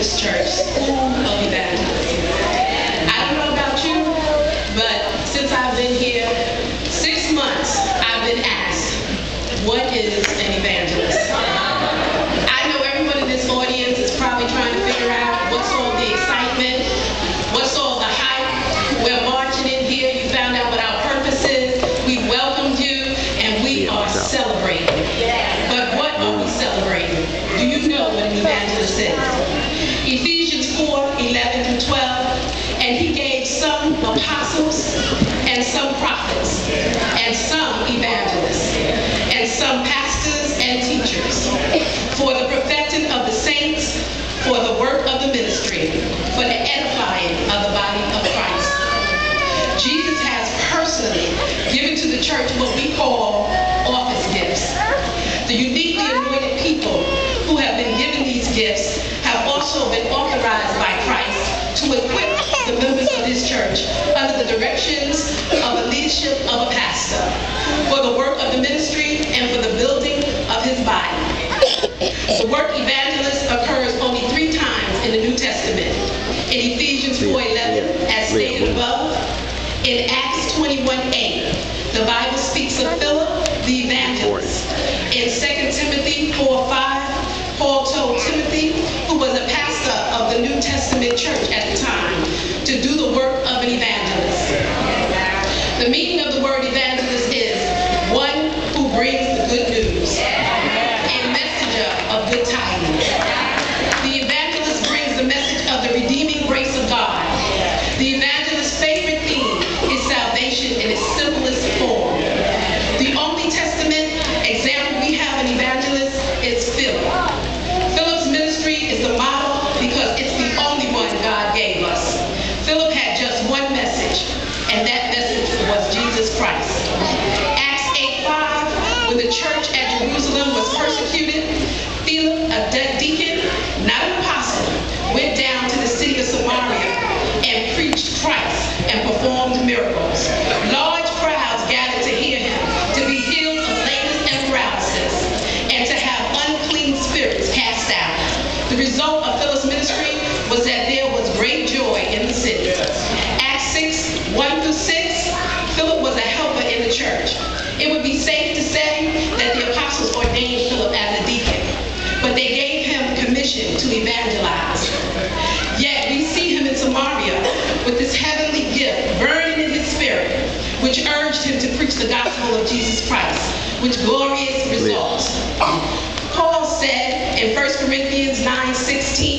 Baptist Church of Evangelist. I don't know about you, but since I've been here 6 months, I've been asked, what is an evangelist? I know everyone in this audience is probably trying to figure out what's all the excitement, what's all the hype. We're marching in here. You found out what our purpose is. We welcomed you, and we are celebrating. But what are we celebrating? Do you know what an evangelist is? Ephesians 4:11 through 12, and he gave some apostles, and some prophets, and some evangelists, and some pastors and teachers, for the perfecting of the saints, for the work of the ministry, for the edifying of the body of Christ. Jesus has personally given to the church what we call office gifts. The uniquely anointed people who have been given these gifts have also been authorized by Christ to equip the members of this church under the directions of the leadership of a pastor for the work of the ministry and for the building of his body. The word evangelist occurs only 3 times in the New Testament. In Ephesians 4:11, as stated above. In Acts 21:8, the Bible speaks of Philip, the evangelist. In 2 Timothy 4:5, Paul told Timothy, who was a pastor of the New Testament church at the time, to do the work of an evangelist. The meaning of the word evangelist is one who brings the good news, a messenger of good tidings. The evangelist brings the message of the redeeming grace of God. The evangelist's favorite theme is salvation in its simplest form. The Old Testament example we have an evangelist is Philip. Philip's ministry is the model because it's the only one God gave us. Philip had just one message, and that message was Jesus Christ. Acts 8:5, when the church at Jerusalem was persecuted, Philip, a deacon, not an apostle, went down to the city of Samaria and preached Christ and performed miracles. Large crowds gathered to hear him, to be healed of lameness and paralysis, and to have unclean spirits cast out. The result of Philip's ministry was that there was great joy in the city. Acts 6:1 through 6, Philip was a helper in the church. It would be safe to say that the apostles ordained Philip as a deacon, but they gave him commission to evangelize. Yet we see him in Samaria with this heavenly gift burning in his spirit, which urged him to preach the gospel of Jesus Christ, with glorious results. Paul said in 1 Corinthians 9:16,